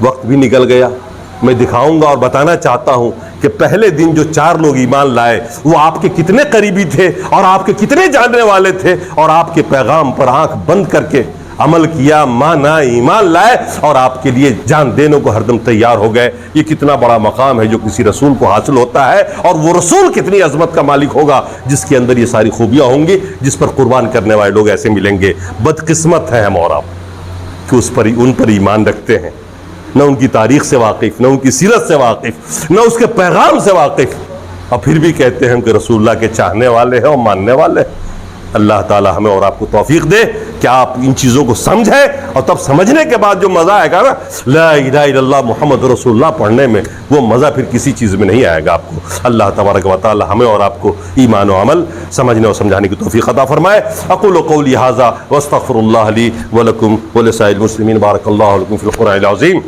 وقت بھی نکل گیا۔ میں دکھاؤں گا اور بتانا چاہتا ہوں کہ پہلے دن جو 4 لوگ ایمان لائے وہ آپ کے کتنے قریبی تھے اور آپ کے کتنے جاننے والے تھے، اور آپ کے پیغام پر آنکھ بند کر کے عمل کیا، مانا، ایمان لائے اور آپ کے لیے جان دینے کو ہر دم تیار ہو گئے. یہ کتنا بڑا مقام ہے جو کسی رسول کو حاصل ہوتا ہے، اور وہ رسول کتنی عظمت کا مالک ہوگا جس کے اندر یہ ساری خوبیاں ہوں گی، جس پر قربان کرنے والے لوگ ایسے ملیں گے. بدقسمت ہیں ہم اور آپ کہ ان پر ایمان رکھتے ہیں، نہ ان کی تاریخ سے واقف، نہ ان کی سیرت سے واقف، نہ اس کے پیغام سے واقف، اور پھر بھی کہتے ہیں کہ رسول اللہ کے چاہنے والے ہیں اور ماننے والے ہیں. اللہ تعالی ہمیں اور آپ کو توفیق دے کہ آپ ان چیزوں کو سمجھیں، اور تب سمجھنے کے بعد جو مزہ آئے گا نا لا الہ الا اللہ محمد رسول اللہ پڑھنے میں، وہ مزہ پھر کسی چیز میں نہیں آئے گا آپ کو. اللہ تبارک و تعالی ہمیں اور آپ کو ایمان و عمل سمجھنے اور سمجھانے کی توفیق عطا فرمائے. اقول قولی ھذا واستغفر اللہ لی ولکم ولسائر المسلمین. بارک اللہ لکم فی القرآن العظیم.